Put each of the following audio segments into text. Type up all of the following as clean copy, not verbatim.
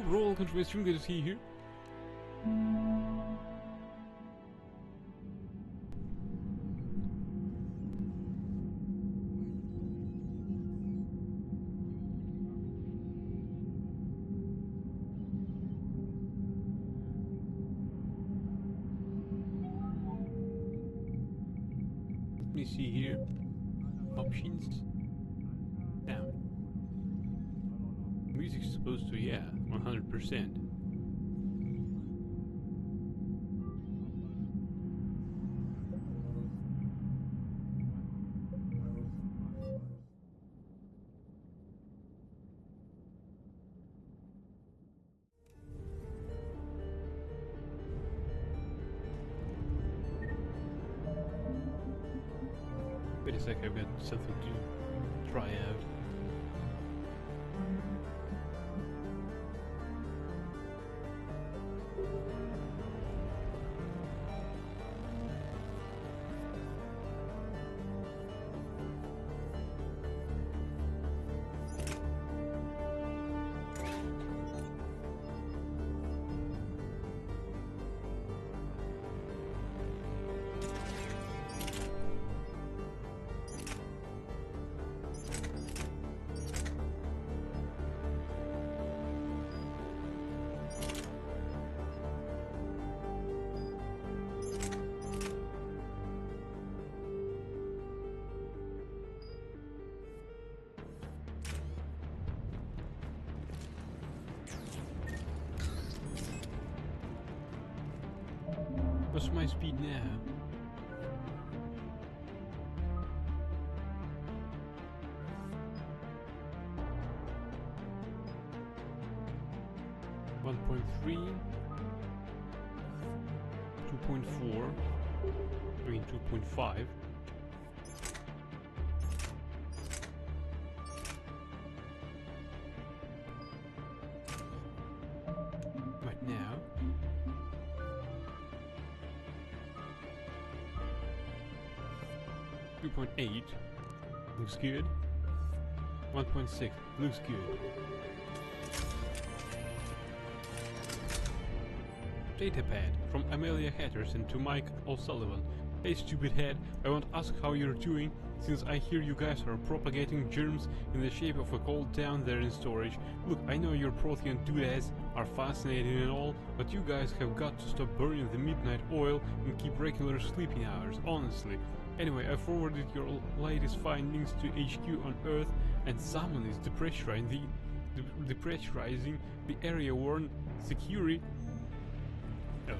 bro, welcome to my stream, good to see you here. Let me see here. Options. Now. Music's supposed to, yeah, 100%. Wait a sec, I've got something to try out. What's my speed now? One point 2.4, I mean 2.5. Right now. 2.8 looks good. 1.6 looks good. Datapad from Amelia Hatterson to Mike O'Sullivan. Hey stupid head, I want to ask how you're doing, since I hear you guys are propagating germs in the shape of a cold down there in storage. Look, I know your Prothean doodads are fascinating and all, but you guys have got to stop burning the midnight oil and keep regular sleeping hours, honestly. Anyway, I forwarded your latest findings to HQ on Earth, and someone is depressurizing the area warn security. Oh.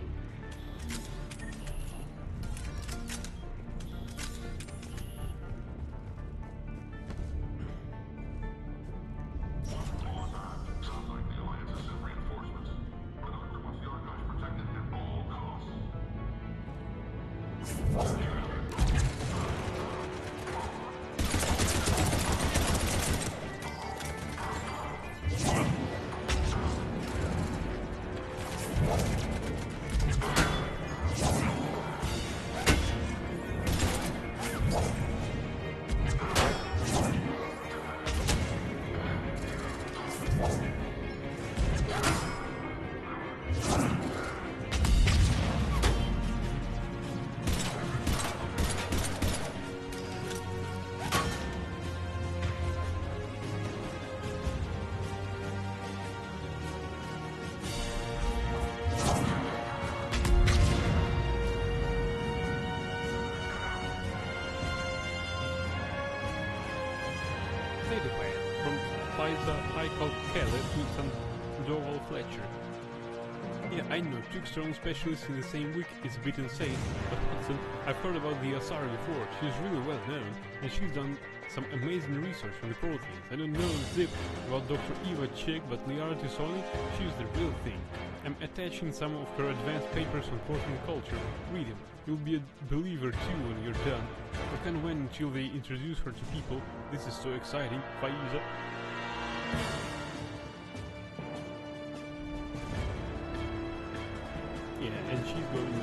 From Liza Michael Kelly to Sandoval Fletcher. Yeah, I know, 2 strong specialists in the same week is a bit insane, but Hudson, I've heard about the Asari before. She's really well known, and she's done some amazing research on the proteins. I don't know zip about Dr. Eva Chick, but Liara Tisoni, she's the real thing. I'm attaching some of her advanced papers on protein culture. Read them. You'll be a believer too when you're done. I can't wait until they introduce her to people. This is so exciting. Faiza. Yeah, and she's going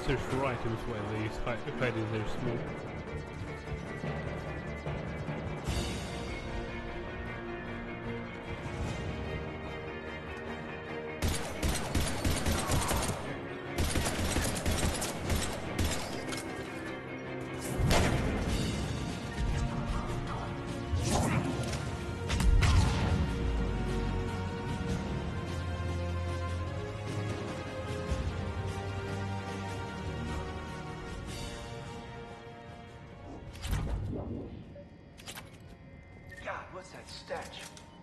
search for items while they hide in their smoke. God, what's that stench?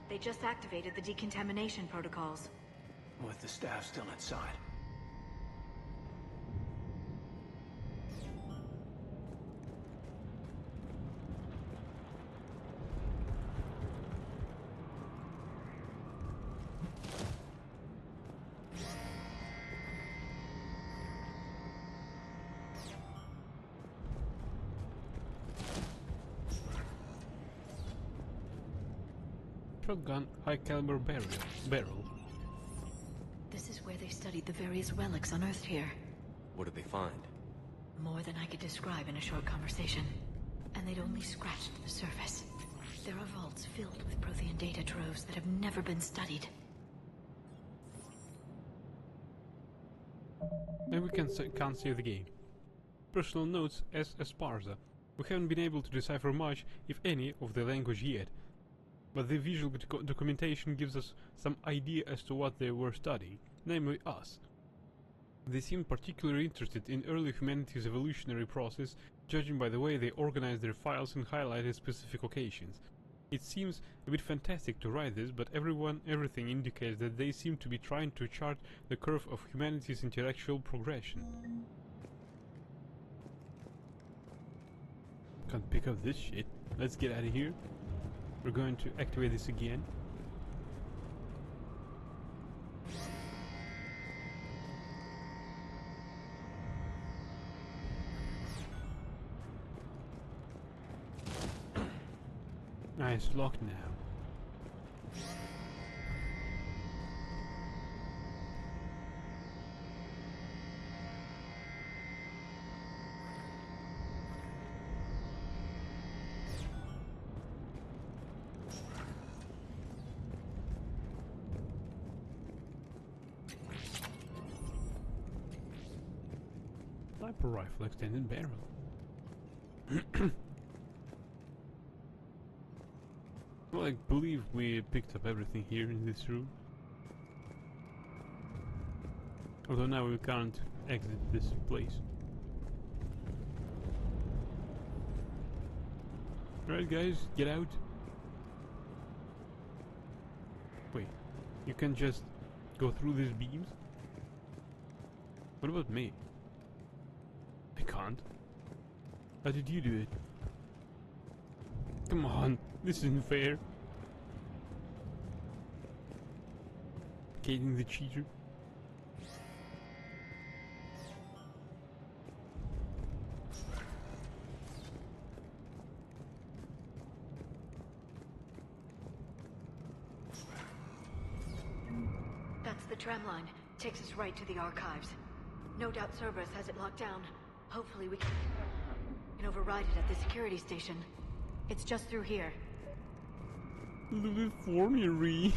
They just activated the decontamination protocols. With the staff still inside. Shotgun, high caliber barrel. This is where they studied the various relics unearthed here. What did they find? More than I could describe in a short conversation. And they'd only scratched the surface. There are vaults filled with Prothean data troves that have never been studied. Then we can't save the game. Personal notes as Esparza. We haven't been able to decipher much, if any, of the language yet. But the visual documentation gives us some idea as to what they were studying, namely us. They seemed particularly interested in early humanity's evolutionary process, judging by the way they organized their files and highlighted specific occasions. It seems a bit fantastic to write this, but everything indicates that they seem to be trying to chart the curve of humanity's intellectual progression. Can't pick up this shit. Let's get out of here. We're going to activate this again. It's locked now. Sniper rifle, extended barrel. Well, I believe we picked up everything here in this room. Although now we can't exit this place. Alright guys, get out. Wait, you can just go through these beams? What about me? I can't. How did you do it? Come on, this isn't fair. Kaden the cheater. That's the tram line. Takes us right to the archives. No doubt Cerberus has it locked down. Hopefully we can override it at the security station. It's just through here. The formulary.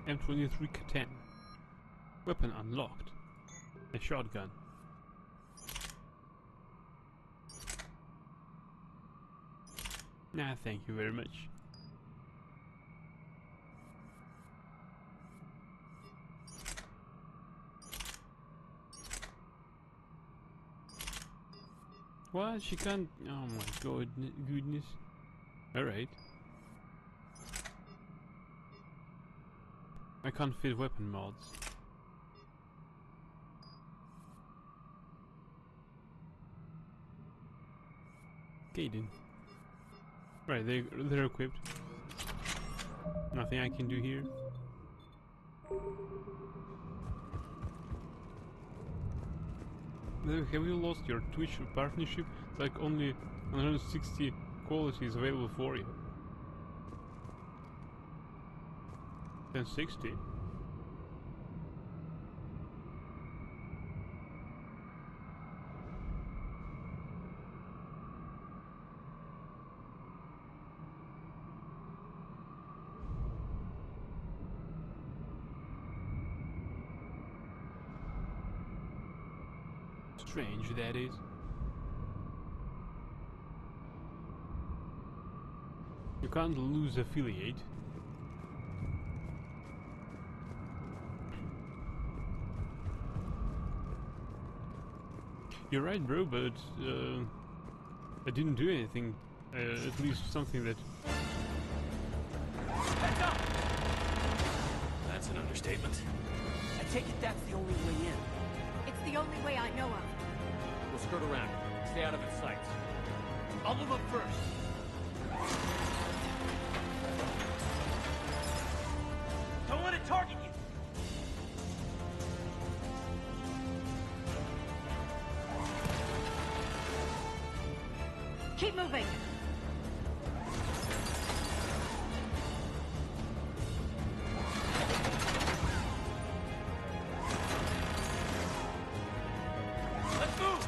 M23 K10. Weapon unlocked. A shotgun. Nah, thank you very much. What? She can't... Oh my goodness. Alright. I can't fit weapon mods. Kaden. Right, they're equipped. Nothing I can do here. Have you lost your Twitch partnership? It's like only 160 qualities available for you. 1060? Strange, that is. You can't lose affiliate. You're right, bro, but I didn't do anything. At least something that... Back up! That's an understatement. I take it that's the only way in. It's the only way I know of. We'll skirt around it. Stay out of its sight. I'll move up first. Don't let it target you! Keep moving! Let's move!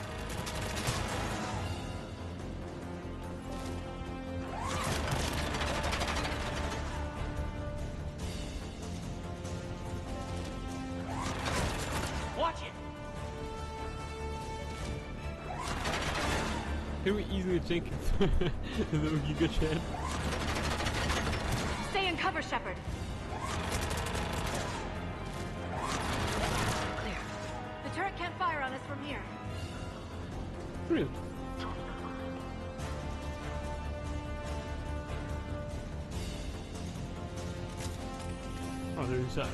Watch it! Can we easily take the Giga Chat? Stay in cover, Shepard. Clear. The turret can't fire on us from here. Really? Oh, they're inside.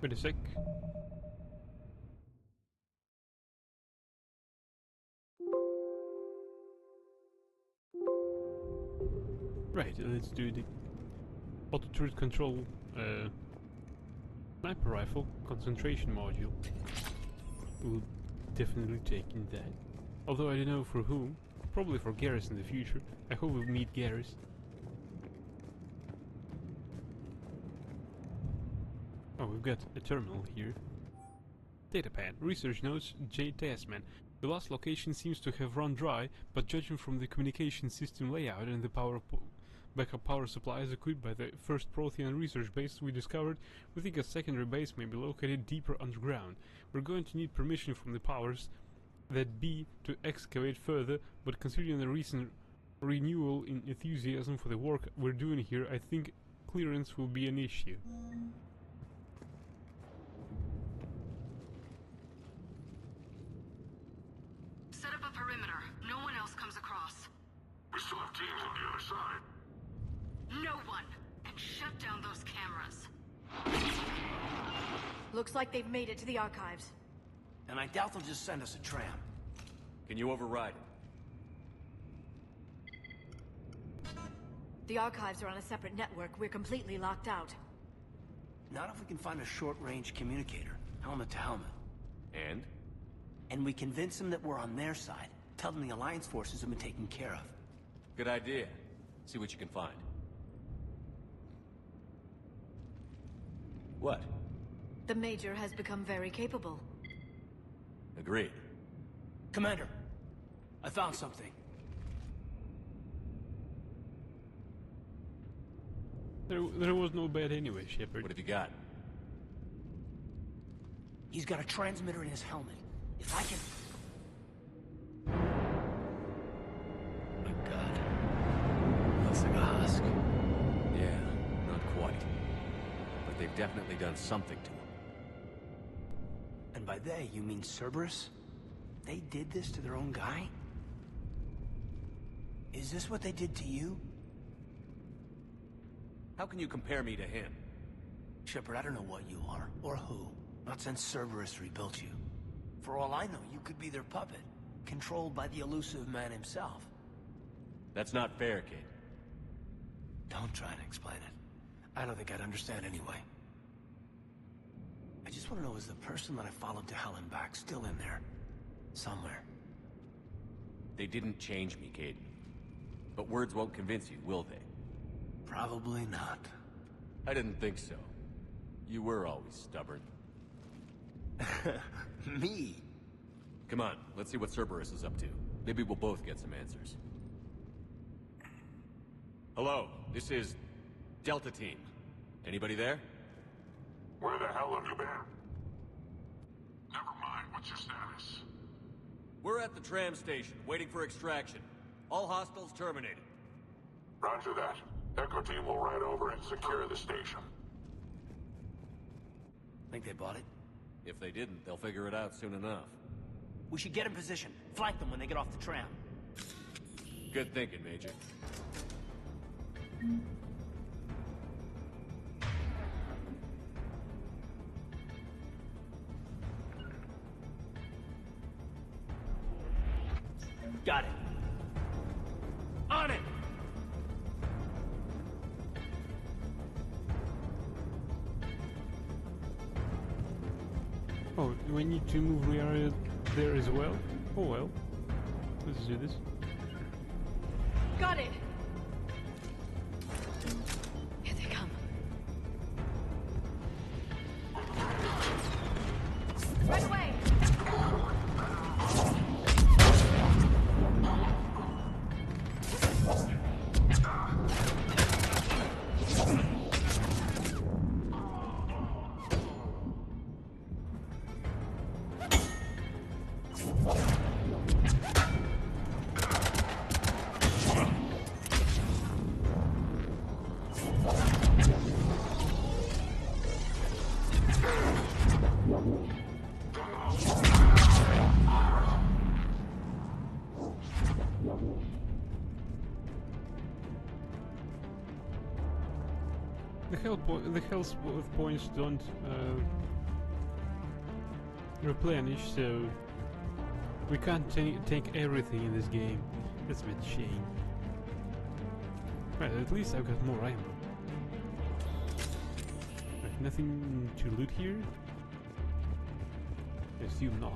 Wait a sec. Right, let's do the auto turret control sniper rifle concentration module. We'll definitely take in that. Although I don't know for whom. Probably for Garrus in the future. I hope we'll meet Garrus. Oh, we've got a terminal here. Datapad. Research notes J. Tasman. The last location seems to have run dry, but judging from the communication system layout and the backup power supplies equipped by the first Prothean research base we discovered, we think a secondary base may be located deeper underground. We're going to need permission from the powers that be to excavate further, but considering the recent renewal in enthusiasm for the work we're doing here, I think clearance will be an issue. Set up a perimeter. No one else comes across. We still have teams on the other side. No one! And shut down those cameras. Looks like they've made it to the archives. And I doubt they'll just send us a tram. Can you override it? The archives are on a separate network. We're completely locked out. Not if we can find a short-range communicator, helmet to helmet. And? And we convince them that we're on their side. Tell them the Alliance forces have been taken care of. Good idea. See what you can find. What? The Major has become very capable. Agreed. Commander, I found something. There was no bed anyway, Shepard. What have you got? He's got a transmitter in his helmet. If I can... My God. Looks like a husk. Yeah, not quite. But they've definitely done something to him. And by they, you mean Cerberus? They did this to their own guy? Is this what they did to you? How can you compare me to him? Shepard, I don't know what you are, or who. Not since Cerberus rebuilt you. For all I know, you could be their puppet, controlled by the elusive man himself. That's not fair, kid. Don't try to explain it. I don't think I'd understand anyway. I just want to know, is the person that I followed to hell and back still in there? Somewhere. They didn't change me, Caden. But words won't convince you, will they? Probably not. I didn't think so. You were always stubborn. Me? Come on, let's see what Cerberus is up to. Maybe we'll both get some answers. Hello, this is Delta Team. Anybody there? Where the hell have you been? Never mind, what's your status? We're at the tram station, waiting for extraction. All hostiles terminated. Roger that. Echo Team will ride over and secure the station. Think they bought it? If they didn't, they'll figure it out soon enough. We should get in position. Flank them when they get off the tram. Good thinking, Major. Got it. On it! Oh, do I need to move Liara there as well? Oh well. Let's do this. Got it! Here they come. Right away! The health points don't replenish, so we can't take everything in this game. That's a bit shame. Right, at least I've got more ammo. Right, nothing to loot here? I assume not.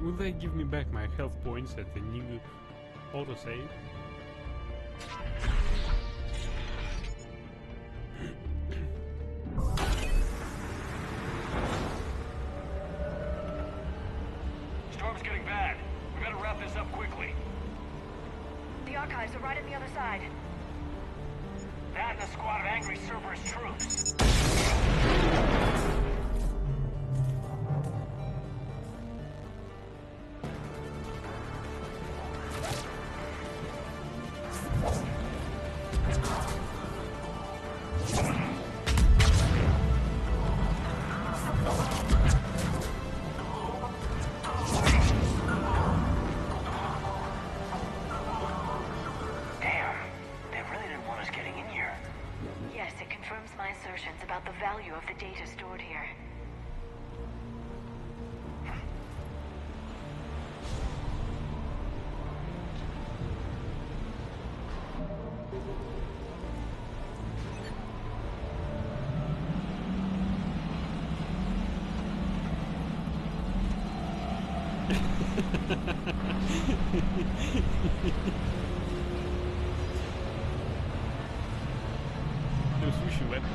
Will they give me back my health points at the new autosave? Storm's getting bad. We better wrap this up quickly. The archives are right on the other side. That and a squad of angry Cerberus troops. Yes, it confirms my stored here. No sushi weapons.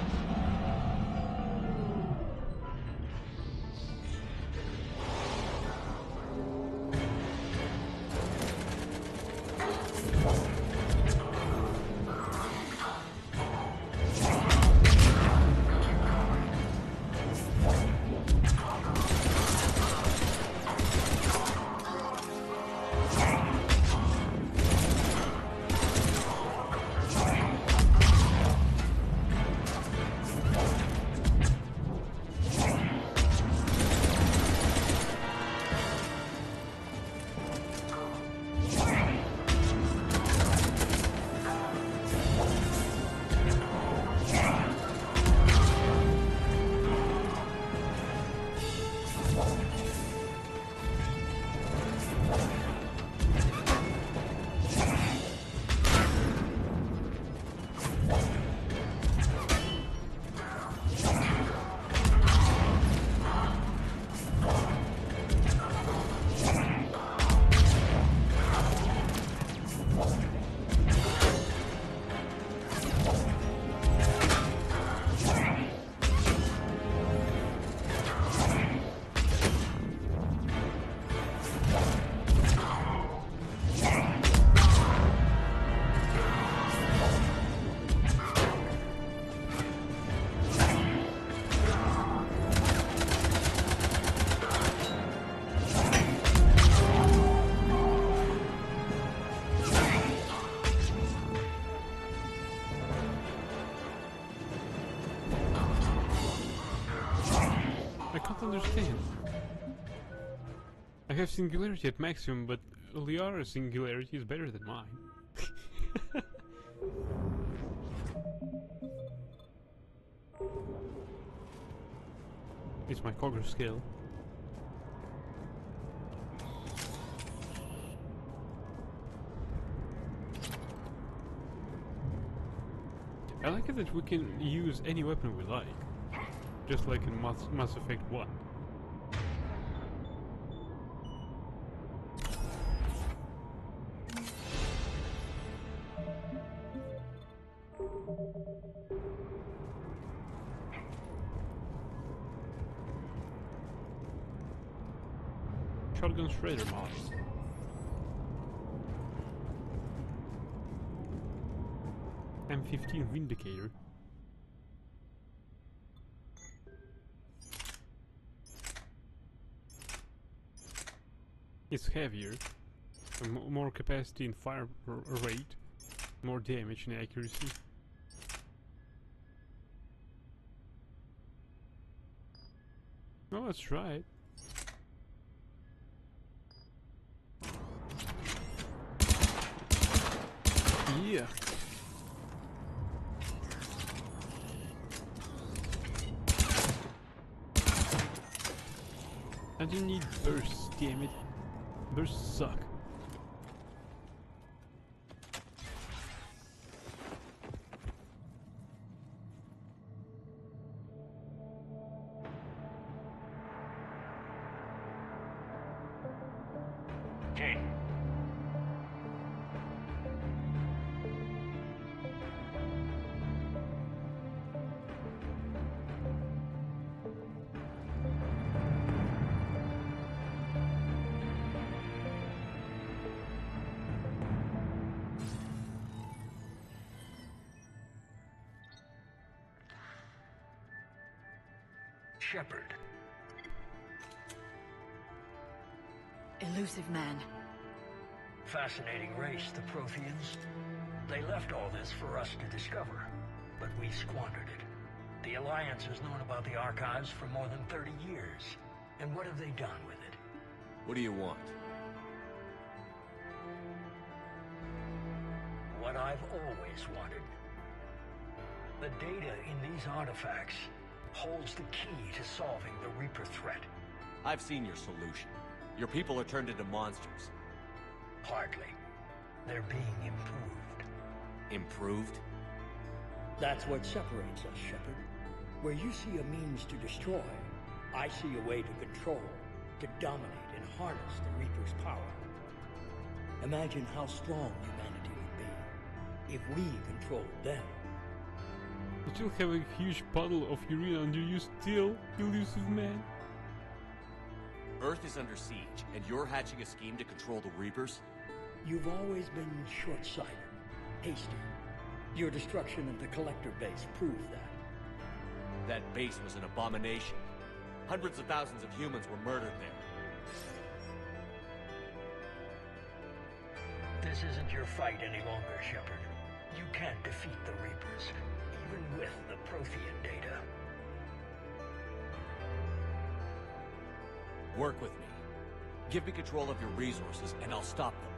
I can't understand. I have singularity at maximum, but Liara's singularity is better than mine. It's my cogger skill. I like it that we can use any weapon we like. Just like in Mass Effect 1. Shotgun Shredder mod. M15 Vindicator. It's heavier, more capacity in fire rate, more damage and accuracy. Well, let's try it. Yeah. I don't need bursts, damn it. Bursts suck. Kate. Shepard. Elusive man. Fascinating race, the Protheans. They left all this for us to discover, but we squandered it. The Alliance has known about the archives for more than 30 years. And what have they done with it? What do you want? What I've always wanted. The data in these artifacts holds the key to solving the Reaper threat. I've seen your solution. Your people are turned into monsters. Hardly. They're being improved. Improved? That's what separates us, Shepard. Where you see a means to destroy, I see a way to control, to dominate and harness the Reaper's power. Imagine how strong humanity would be if we controlled them. You still have a huge puddle of urine under you still, elusive man. Earth is under siege, and you're hatching a scheme to control the Reapers? You've always been short-sighted, hasty. Your destruction of the Collector base proved that. That base was an abomination. Hundreds of thousands of humans were murdered there. This isn't your fight any longer, Shepard. You can't defeat the Reapers, even with the Prothean data. Work with me. Give me control of your resources, and I'll stop them.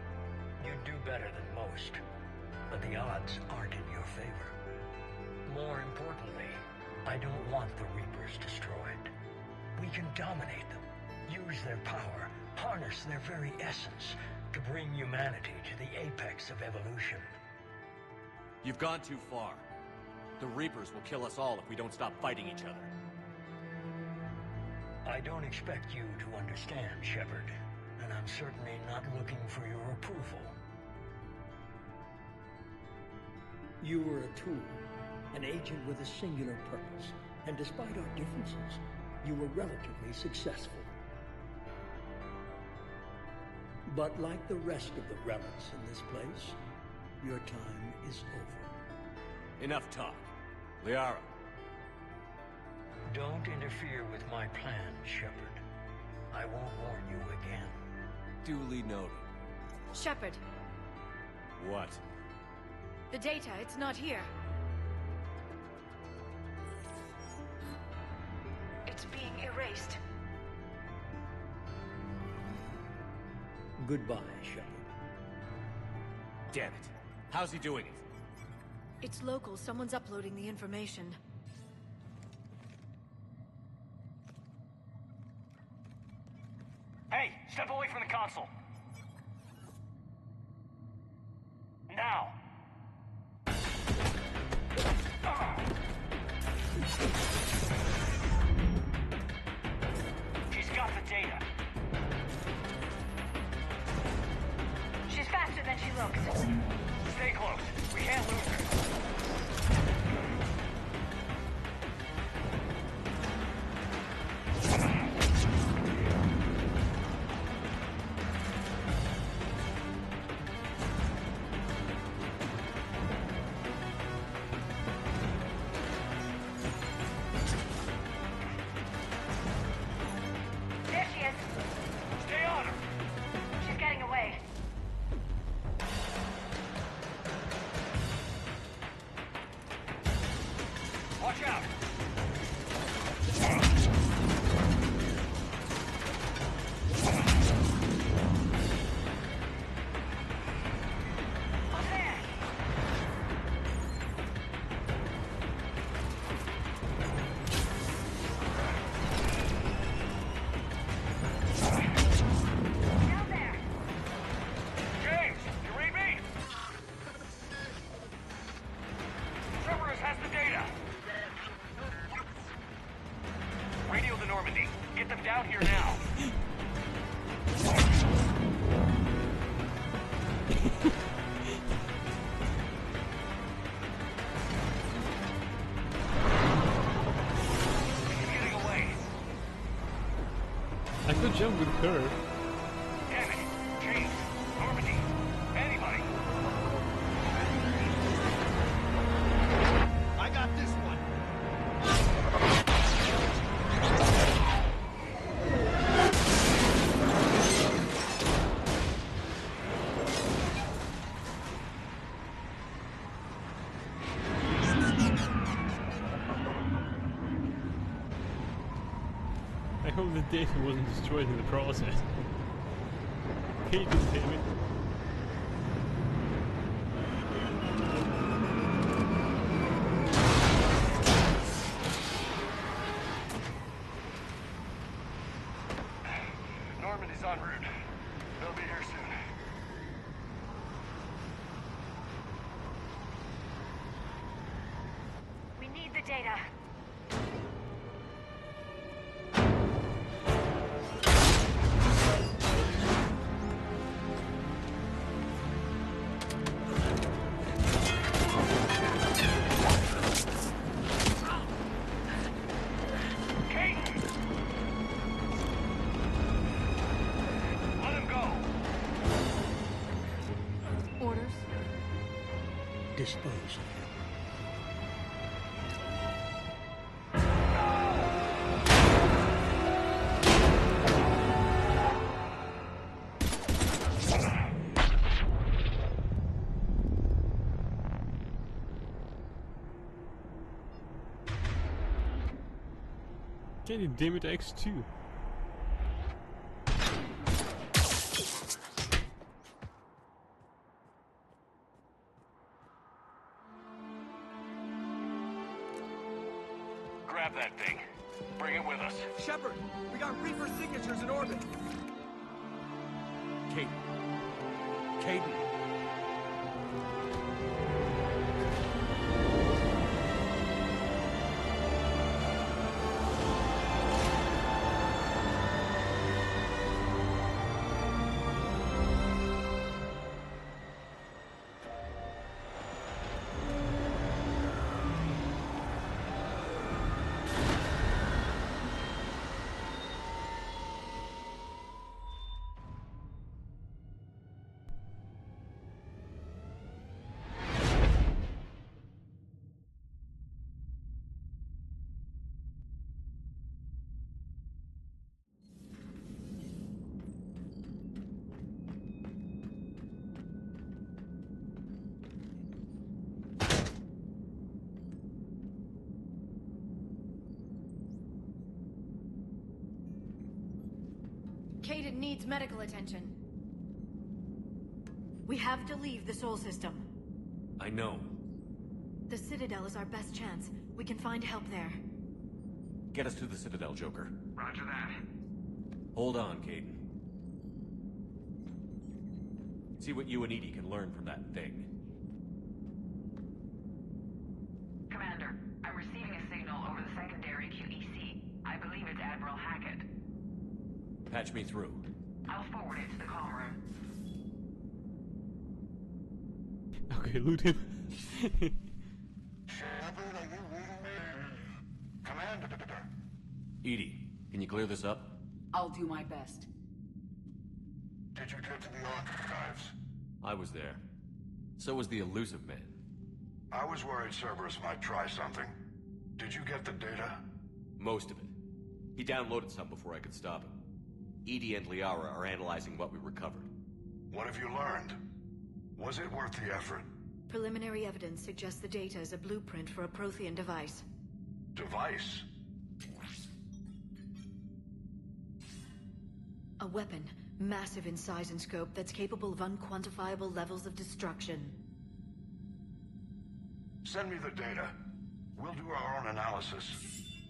You'd do better than most, but the odds aren't in your favor. More importantly, I don't want the Reapers destroyed. We can dominate them, use their power, harness their very essence, to bring humanity to the apex of evolution. You've gone too far. The Reapers will kill us all if we don't stop fighting each other. I don't expect you to understand, Shepard, and I'm certainly not looking for your approval. You were a tool, an agent with a singular purpose, and despite our differences, you were relatively successful. But like the rest of the relics in this place, your time is over. Enough talk. Liara. Don't interfere with my plan, Shepard. I won't warn you again. Duly noted. Shepard, What? the data, it's not here. It's being erased. Goodbye, Shepard. Damn it. How's he doing it? It's local. Someone's uploading the information. Hey, step away from the console. Now. She's got the data. She's faster than she looks. Stay close. We can't lose her. There she is. Stay on her. She's getting away. Watch out. Up there. Down there. James, you read me? Cerberus has the data. Radio to Normandy. Get them down here now. She's getting away. I could jump with her. Damn it. James, Normandy, anybody. I got this one. I hope the data wasn't destroyed in the process. Caden, damn it. en route. They'll be here soon. We need the data. Dispose of him. Can you dim it X2? Grab that thing. Bring it with us. Shepard, we got Reaper signatures in orbit. Kaidan. Kaidan. Kaidan needs medical attention. We have to leave the Sol system. I know. The Citadel is our best chance. We can find help there. Get us to the Citadel, Joker. Roger that. Hold on, Kaidan. See what you and EDI can learn from that thing. Commander, I'm receiving a signal over the secondary QEC. I believe it's Admiral Hackett. Patch me through. I'll forward it to the comm room. Okay, loot him. Shepard, are you reading me? Commander. EDI, can you clear this up? I'll do my best. Did you get to the archives? I was there. So was the Illusive Man. I was worried Cerberus might try something. Did you get the data? Most of it. He downloaded some before I could stop him. EDI and Liara are analyzing what we recovered. What have you learned? Was it worth the effort? Preliminary evidence suggests the data is a blueprint for a Prothean device. Device? A weapon, massive in size and scope, that's capable of unquantifiable levels of destruction. Send me the data. We'll do our own analysis.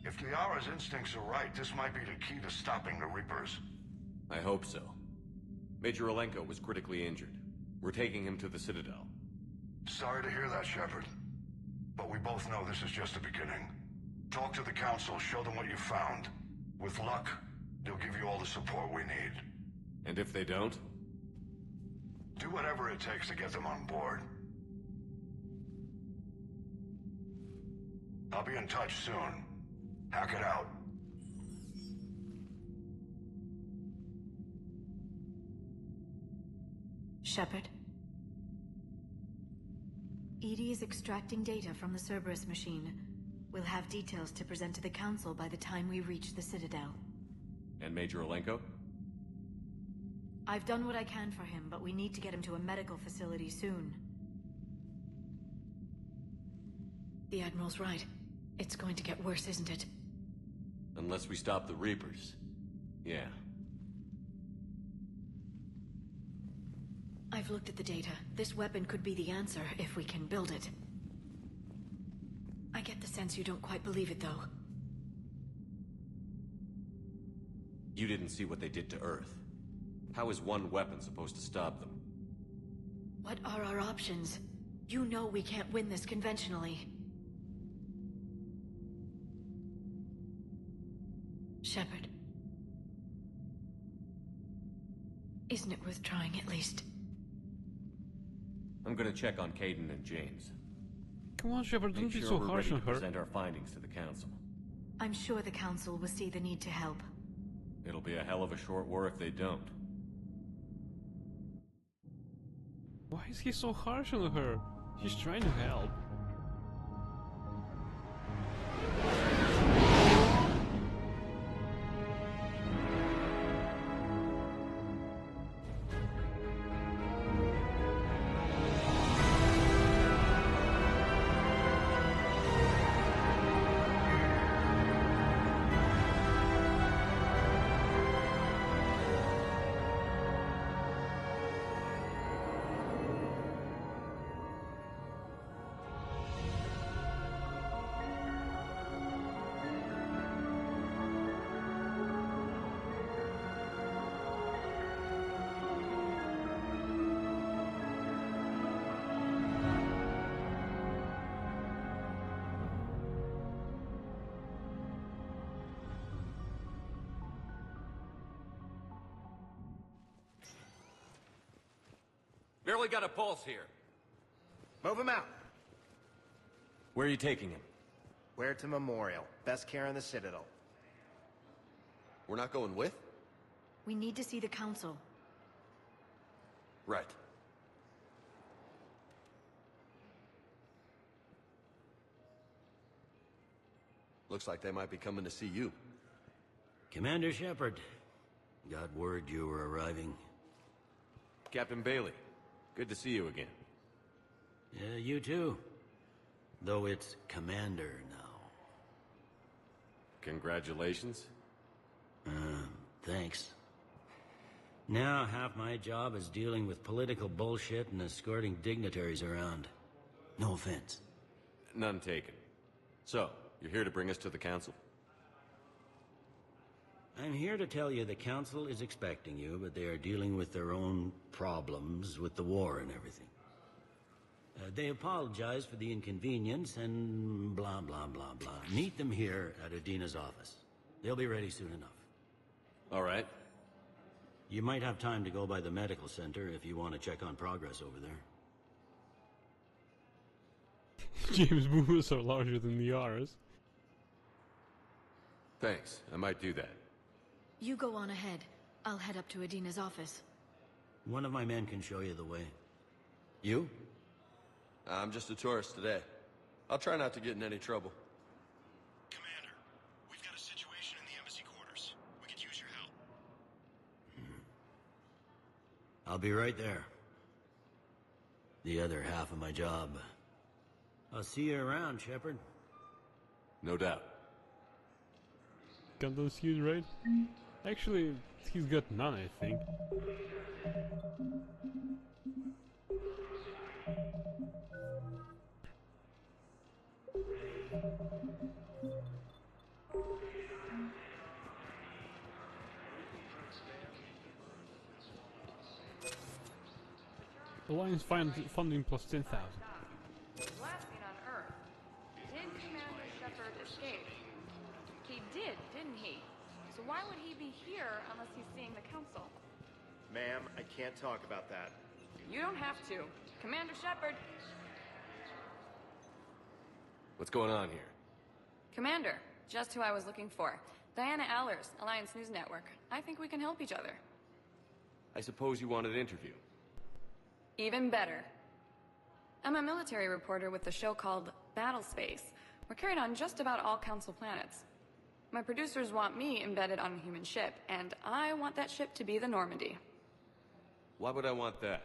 If Liara's instincts are right, this might be the key to stopping the Reapers. I hope so. Major Alenko was critically injured. We're taking him to the Citadel. Sorry to hear that, Shepard. But we both know this is just the beginning. Talk to the Council, show them what you found. With luck, they'll give you all the support we need. And if they don't? Do whatever it takes to get them on board. I'll be in touch soon. Hack it out. Shepard? EDI is extracting data from the Cerberus machine. We'll have details to present to the Council by the time we reach the Citadel. And Major Alenko? I've done what I can for him, but we need to get him to a medical facility soon. The Admiral's right. It's going to get worse, isn't it? Unless we stop the Reapers. Yeah. I've looked at the data. This weapon could be the answer, if we can build it. I get the sense you don't quite believe it, though. You didn't see what they did to Earth. How is one weapon supposed to stop them? What are our options? You know we can't win this conventionally. Shepard. Isn't it worth trying at least? I'm gonna check on Kaidan and James. Come on, Shepard, don't Make be sure so we're harsh ready on to her. present our findings to the Council. I'm sure the Council will see the need to help. It'll be a hell of a short war if they don't. Why is he so harsh on her? She's trying to help. Barely got a pulse here. Move him out. Where are you taking him? Where to Memorial. Best care in the Citadel. We're not going with? We need to see the Council. Right. Looks like they might be coming to see you. Commander Shepard. Got word you were arriving. Captain Bailey, good to see you again. Yeah, you too. Though it's Commander now. Congratulations. Thanks. Now half my job is dealing with political bullshit and escorting dignitaries around. No offense. None taken. So, you're here to bring us to the Council? I'm here to tell you the Council is expecting you, but they are dealing with their own problems with the war and everything. They apologize for the inconvenience and blah, blah, blah, blah. Meet them here at Adina's office. They'll be ready soon enough. All right. You might have time to go by the medical center if you want to check on progress over there. James' movements are larger than the ours. Thanks, I might do that. You go on ahead. I'll head up to Adina's office. One of my men can show you the way. You? I'm just a tourist today. I'll try not to get in any trouble. Commander, we've got a situation in the embassy quarters. We could use your help. I'll be right there. The other half of my job. I'll see you around, Shepard. No doubt. Got those hues right? Actually, he's got none, I think. Alliance funding plus 10,000. Last seen on Earth. Did Commander Shepard escape? He did, didn't he? So why would he be here unless he's seeing the Council? Ma'am, I can't talk about that. You don't have to. Commander Shepard. What's going on here? Commander, just who I was looking for. Diana Allers, Alliance News Network. I think we can help each other. I suppose you wanted an interview. Even better. I'm a military reporter with a show called Battlespace. We're carried on just about all Council planets. My producers want me embedded on a human ship, and I want that ship to be the Normandy. Why would I want that?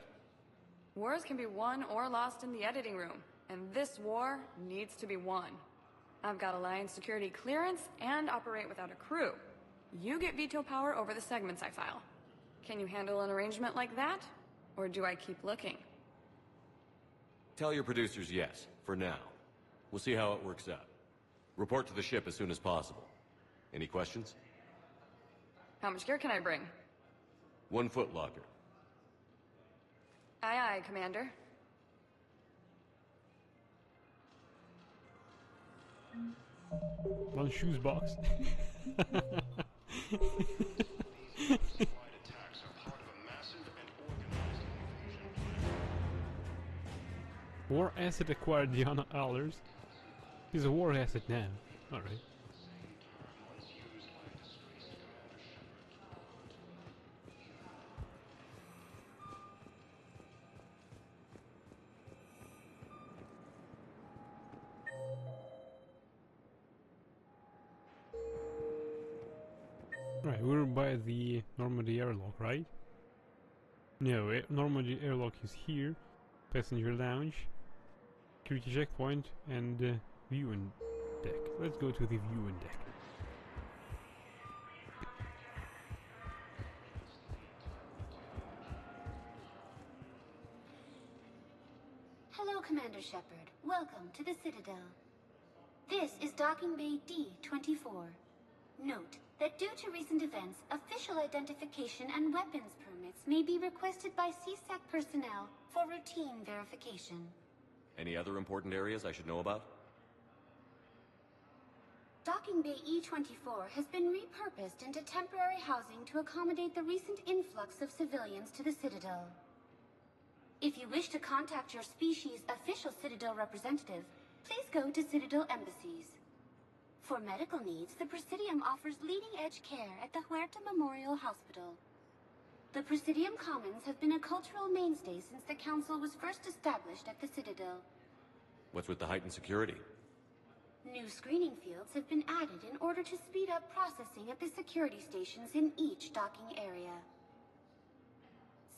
Wars can be won or lost in the editing room, and this war needs to be won. I've got Alliance security clearance and operate without a crew. You get veto power over the segments I file. Can you handle an arrangement like that? Or do I keep looking? Tell your producers yes, for now. We'll see how it works out. Report to the ship as soon as possible. Any questions? How much gear can I bring? 1 foot locker. Aye, aye, Commander. One shoes box. War asset acquired Diana Allers. He's a war asset now. Alright. Right, we're by the Normandy airlock, right? No, Normandy airlock is here. Passenger lounge, security checkpoint, and viewing deck. Let's go to the viewing deck. Hello, Commander Shepard. Welcome to the Citadel. This is Docking Bay D-24. Note that due to recent events, official identification and weapons permits may be requested by CSEC personnel for routine verification. Any other important areas I should know about? Docking Bay E-24 has been repurposed into temporary housing to accommodate the recent influx of civilians to the Citadel. If you wish to contact your species' official Citadel representative, please go to Citadel embassies. For medical needs, the Presidium offers leading-edge care at the Huerta Memorial Hospital. The Presidium Commons have been a cultural mainstay since the Council was first established at the Citadel. What's with the heightened security? New screening fields have been added in order to speed up processing at the security stations in each docking area.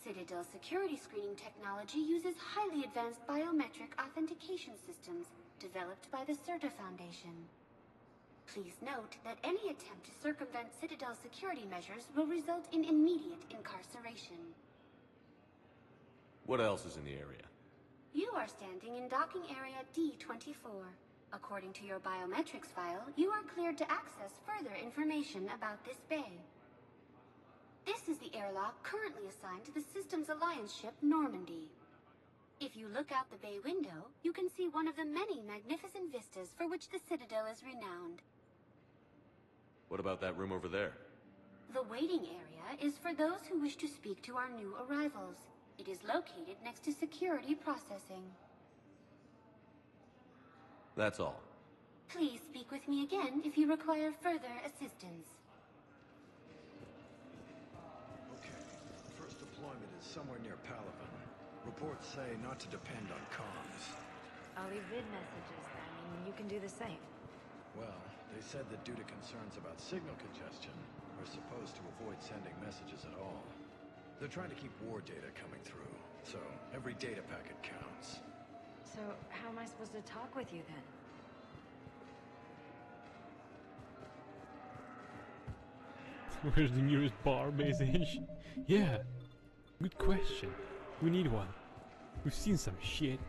Citadel security screening technology uses highly advanced biometric authentication systems developed by the CERTA Foundation. Please note that any attempt to circumvent Citadel security measures will result in immediate incarceration. What else is in the area? You are standing in docking area D-24. According to your biometrics file, you are cleared to access further information about this bay. This is the airlock currently assigned to the Systems Alliance ship Normandy. If you look out the bay window, you can see one of the many magnificent vistas for which the Citadel is renowned. What about that room over there? The waiting area is for those who wish to speak to our new arrivals. It is located next to security processing. That's all. Please speak with me again if you require further assistance. Okay, first deployment is somewhere near Palaven. Reports say not to depend on comms. I'll leave vid messages then, and you can do the same. Well, they said that due to concerns about signal congestion, we're supposed to avoid sending messages at all. They're trying to keep war data coming through, so every data packet counts. So, how am I supposed to talk with you then? Where's the nearest bar, base age? Yeah, good question. We need one. We've seen some shit.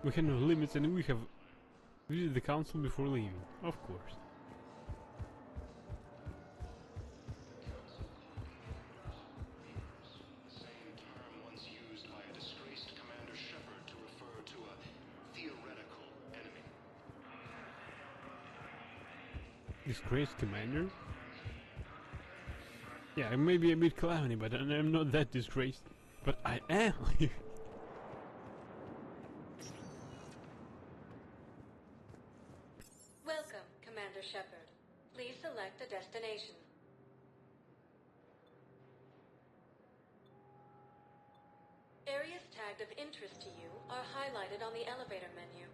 We have no limits and we have visited the council before leaving, of course. Same term once used by a disgraced Commander Shepard to refer to a theoretical enemy. Disgraced commander? Yeah, I may be a bit clowny, but I'm not that disgraced. But I am! Welcome, Commander Shepard. Please select a destination. Areas tagged of interest to you are highlighted on the elevator menu.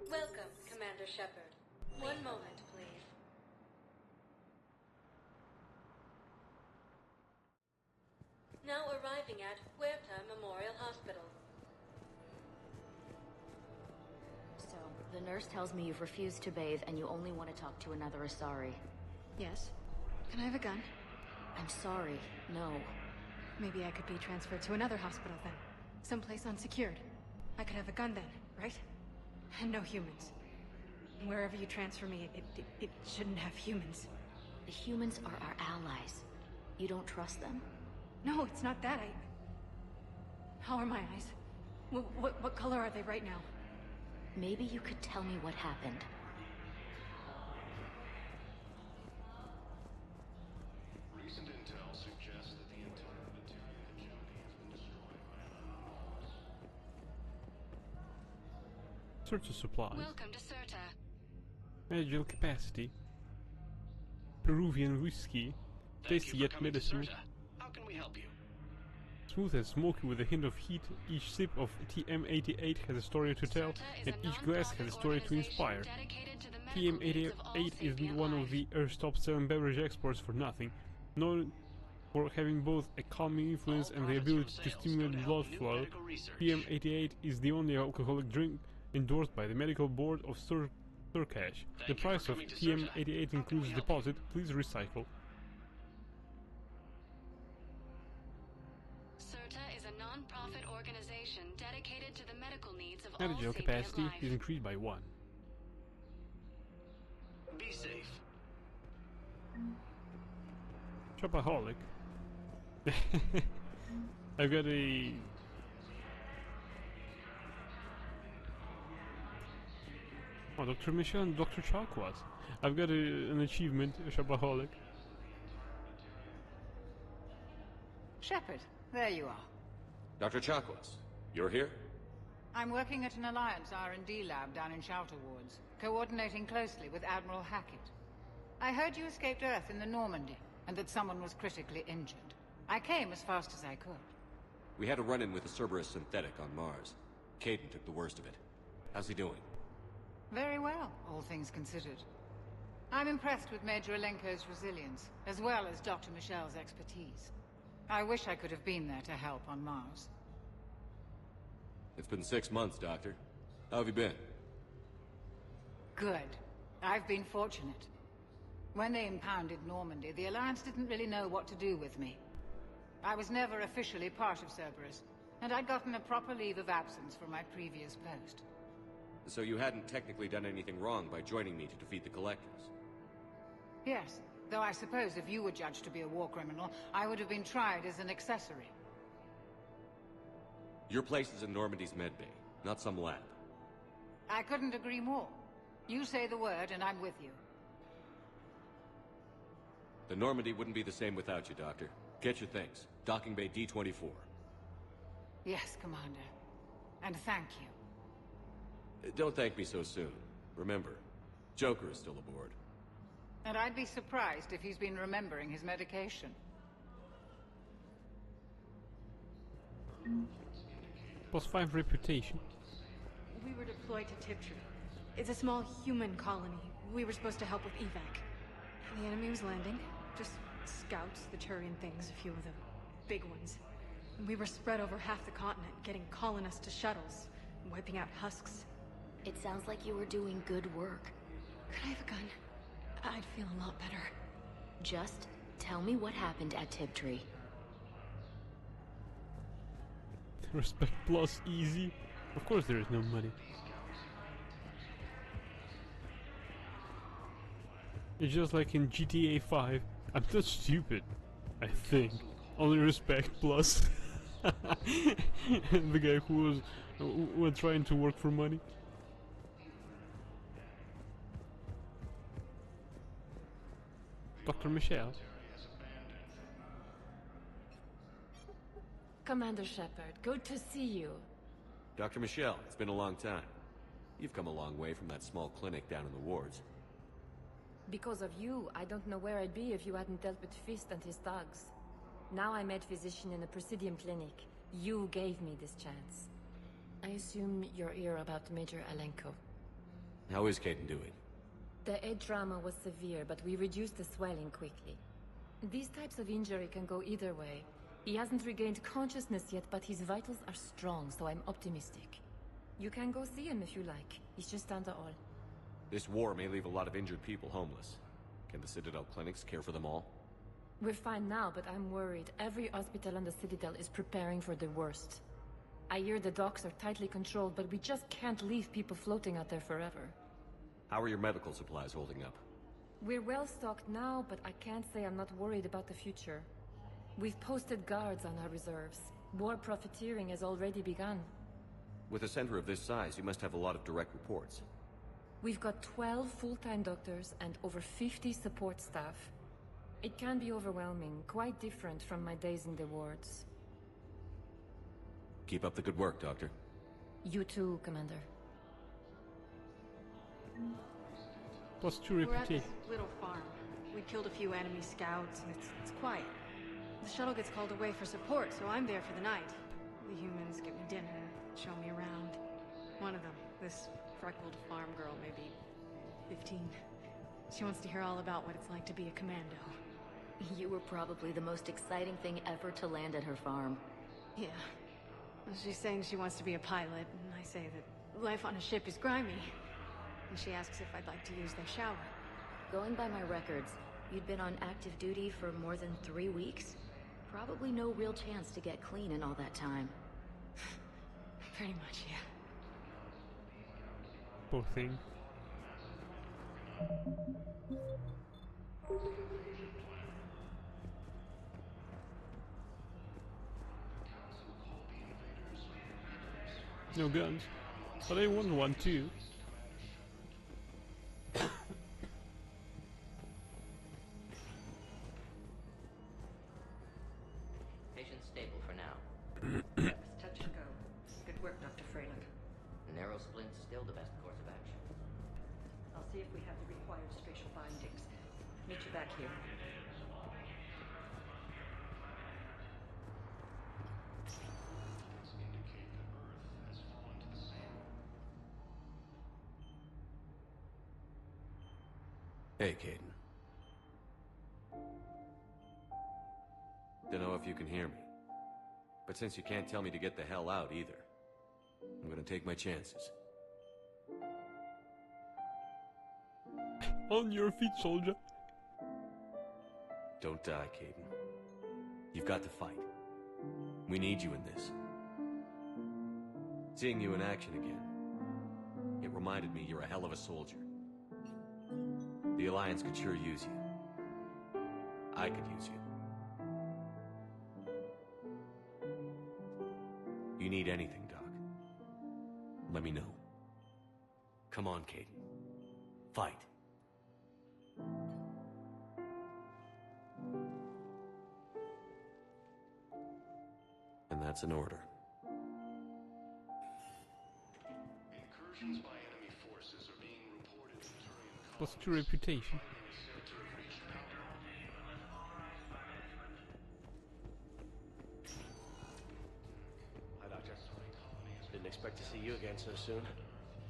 Welcome, Commander Shepard. One moment, please. Now arriving at Huerta Memorial Hospital. So, the nurse tells me you've refused to bathe and you only want to talk to another Asari. Yes. Can I have a gun? I'm sorry, no. Maybe I could be transferred to another hospital then. Someplace unsecured. I could have a gun then, right? And no humans. Wherever you transfer me, it shouldn't have humans. The humans are our allies. You don't trust them? No, it's not that. How are my eyes? What color are they right now? Maybe you could tell me what happened. Recent intel suggests that the entire material canopy has been destroyed by Search of supplies. Welcome to Serta. Agile capacity. Peruvian whiskey. Tasty yet medicine. How can we help you? Smooth and smoky with a hint of heat, each sip of TM88 has a story to tell, and each glass has a story to inspire. TM88 is one of the Earth's top-selling beverage exports for nothing, known for having both a calming influence and the ability to stimulate blood flow. TM88 is the only alcoholic drink endorsed by the Medical Board of Turkish. The price of TM88 includes deposit. Please recycle. Non-profit organization dedicated to the medical needs of Agile all capacity life. is increased by 1. Be safe. Shopaholic. I've got a... Oh, Dr. Michelle and Dr. Chalkwat. I've got an achievement, a Shopaholic. Shepard, there you are. Dr. Chakwas, you're here? I'm working at an Alliance R&D lab down in Shelter Wards, coordinating closely with Admiral Hackett. I heard you escaped Earth in the Normandy, and that someone was critically injured. I came as fast as I could. We had a run-in with a Cerberus synthetic on Mars. Caden took the worst of it. How's he doing? Very well, all things considered. I'm impressed with Major Alenko's resilience, as well as Dr. Michel's expertise. I wish I could have been there to help on Mars. It's been 6 months, Doctor. How have you been? Good. I've been fortunate. When they impounded Normandy, the Alliance didn't really know what to do with me. I was never officially part of Cerberus, and I'd gotten a proper leave of absence from my previous post. So you hadn't technically done anything wrong by joining me to defeat the Collectors? Yes, though I suppose if you were judged to be a war criminal, I would have been tried as an accessory. Your place is in Normandy's medbay, not some lab. I couldn't agree more. You say the word and I'm with you. The Normandy wouldn't be the same without you, Doctor. Get your things. Docking Bay D-24. Yes, Commander. And thank you. Don't thank me so soon. Remember, Joker is still aboard. And I'd be surprised if he's been remembering his medication. Plus 5 reputation. We were deployed to Tiptree. It's a small human colony. We were supposed to help with evac. The enemy was landing. Just scouts, the Turian things, a few of the big ones. And we were spread over half the continent, getting colonists to shuttles, wiping out husks. It sounds like you were doing good work. Could I have a gun? I'd feel a lot better. Just tell me what happened at Tiptree. Respect plus easy. Of course there is no money. It's just like in GTA 5. I'm not stupid, I think. Only respect plus. The guy who was trying to work for money. Dr. Michelle. Commander Shepard, good to see you. Dr. Michelle, it's been a long time. You've come a long way from that small clinic down in the wards. Because of you, I don't know where I'd be if you hadn't dealt with Fist and his thugs. Now I'm head physician in the Presidium Clinic. You gave me this chance. I assume you're here about Major Alenko. How is Caden doing? The head trauma was severe, but we reduced the swelling quickly. These types of injury can go either way. He hasn't regained consciousness yet, but his vitals are strong, so I'm optimistic. You can go see him if you like. He's just down the hall. This war may leave a lot of injured people homeless. Can the Citadel clinics care for them all? We're fine now, but I'm worried. Every hospital on the Citadel is preparing for the worst. I hear the docks are tightly controlled, but we just can't leave people floating out there forever. How are your medical supplies holding up? We're well stocked now, but I can't say I'm not worried about the future. We've posted guards on our reserves. War profiteering has already begun. With a center of this size, you must have a lot of direct reports. We've got 12 full-time doctors and over 50 support staff. It can be overwhelming, quite different from my days in the wards. Keep up the good work, Doctor. You too, Commander. Plus 2 We're at reputation. this little farm. We killed a few enemy scouts, and it's quiet. The shuttle gets called away for support, so I'm there for the night. The humans give me dinner, show me around. One of them, this freckled farm girl, maybe 15. She wants to hear all about what it's like to be a commando. You were probably the most exciting thing ever to land at her farm. Yeah. Well, she's saying she wants to be a pilot, and I say that life on a ship is grimy. And she asks if I'd like to use their shower. Going by my records, you'd been on active duty for more than 3 weeks. Probably no real chance to get clean in all that time. Pretty much, yeah. Poor thing. No guns, but I want one too. Patient stable for now. Yep, touch and go. Good work, Dr. Freyland. Narrow splint's still the best course of action. I'll see if we have the required spatial bindings. Meet you back here. Hey, Kaidan. Dunno if you can hear me. But since you can't tell me to get the hell out either, I'm gonna take my chances. On your feet, soldier. Don't die, Kaidan. You've got to fight. We need you in this. Seeing you in action again, it reminded me you're a hell of a soldier. The Alliance could sure use you. I could use you. You need anything, Doc. Let me know. Come on, Kaidan. Fight. And that's an order. Incursions by enemy forces are being reported in Turian. Plus 2 reputation. Hi, Doctor. Didn't expect to see you again so soon.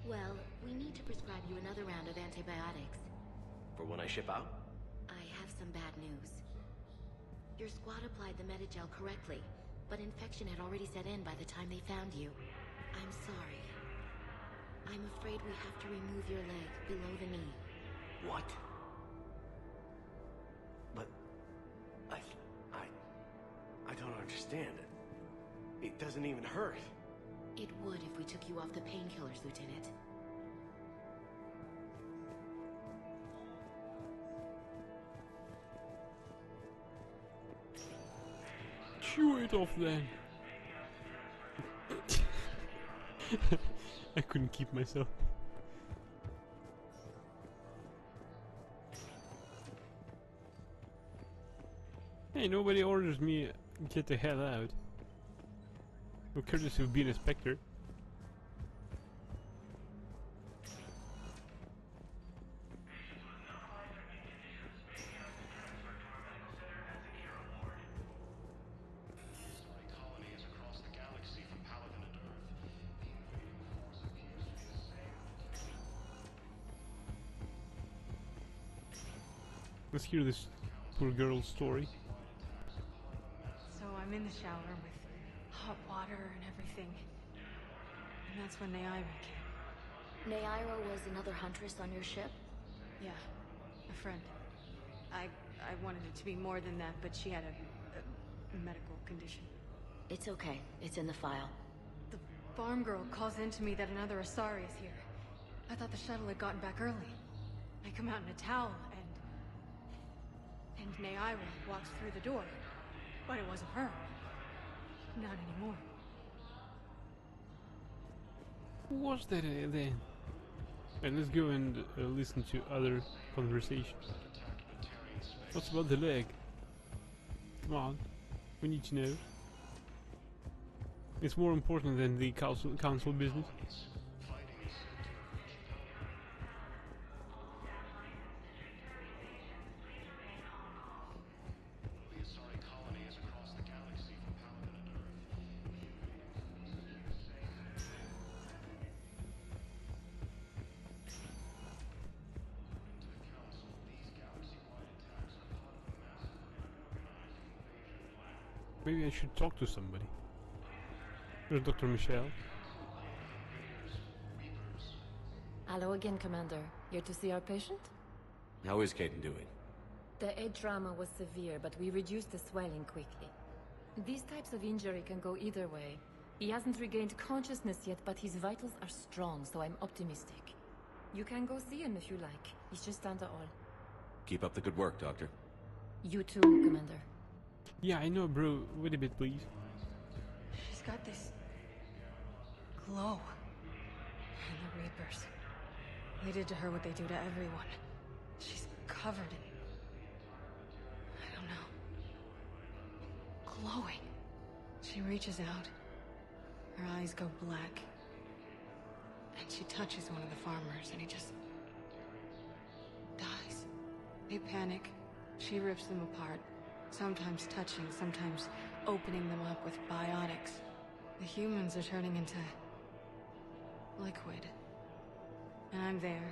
Well, we need to prescribe you another round of antibiotics. For when I ship out? I have some bad news. Your squad applied the Medigel correctly, but infection had already set in by the time they found you. I'm sorry. I'm afraid we have to remove your leg below the knee. What? But... I don't understand. It doesn't even hurt. It would if we took you off the painkillers, Lieutenant. Chew it off then. I couldn't keep myself. Hey, nobody orders me get the hell out. No courtesy of being a Spectre. Let's hear this poor girl's story. So I'm in the shower with hot water and everything. And that's when Neaira came. Neaira was another huntress on your ship? Yeah, a friend. I wanted it to be more than that, but she had a medical condition. It's okay. It's in the file. The farm girl calls in to me that another Asari is here. I thought the shuttle had gotten back early. I come out in a towel, and Neaira walks through the door. But it wasn't her. Not anymore. Who was that then? And let's go and listen to other conversations. What's about the leg? Come on, we need to know. It's more important than the council business. Maybe I should talk to somebody. There's Dr. Michelle. Hello again, Commander. Here to see our patient? How is Caden doing? The head trauma was severe, but we reduced the swelling quickly. These types of injury can go either way. He hasn't regained consciousness yet, but his vitals are strong, so I'm optimistic. You can go see him if you like. He's just down the hall. Keep up the good work, Doctor. You too, Commander. Yeah, I know, bro. Wait a bit, please. She's got this glow. And the Reapers. They did to her what they do to everyone. She's covered in... I don't know. Glowing. She reaches out. Her eyes go black. And she touches one of the farmers, and he just... dies. They panic. She rips them apart. Sometimes touching, sometimes opening them up with biotics. The humans are turning into... liquid. And I'm there,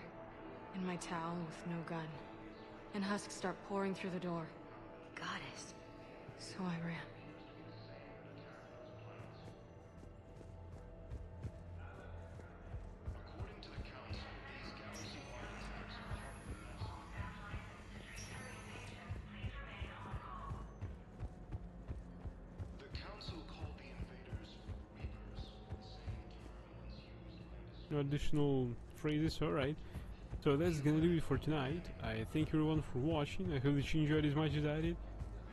in my towel with no gun. And husks start pouring through the door. Goddess. So I ran. No additional phrases, alright. So that's gonna do it for tonight. I thank everyone for watching. I hope that you enjoyed as much as I did.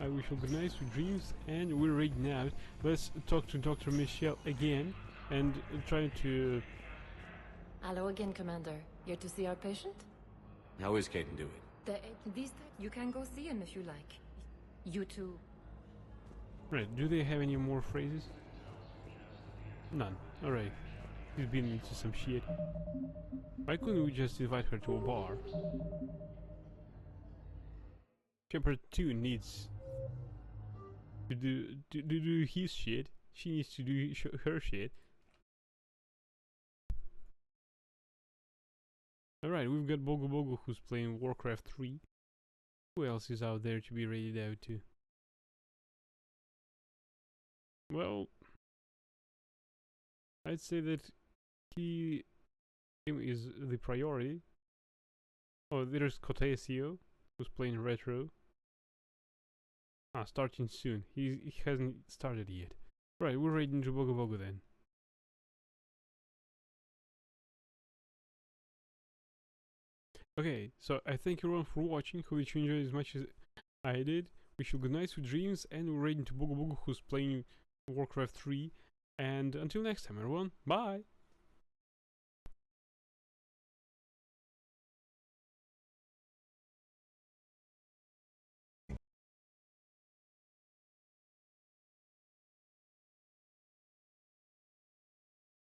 I wish you good night, sweet dreams, and we're reading out. Let's talk to Dr. Michelle again and try to... Hello again, Commander. Here to see our patient? How is Caden doing? You can go see him if you like. You too. Right, do they have any more phrases? None. Alright. He's been into some shit. Why couldn't we just invite her to a bar? Shepard 2 needs to do his shit. She needs to do her shit. Alright, we've got Bogo Bogo who's playing Warcraft 3. Who else is out there to be raided out to? Well, I'd say that him is the priority. Oh, there's Kotesio, who's playing Retro. Starting soon. He hasn't started yet. Right, we're raiding to Bogo Bogo then. Okay, so I thank everyone for watching. Hope you enjoyed as much as I did. Wish you good night, sweet dreams, and we're raiding to Bogo Bogo, who's playing Warcraft 3. And until next time, everyone, bye!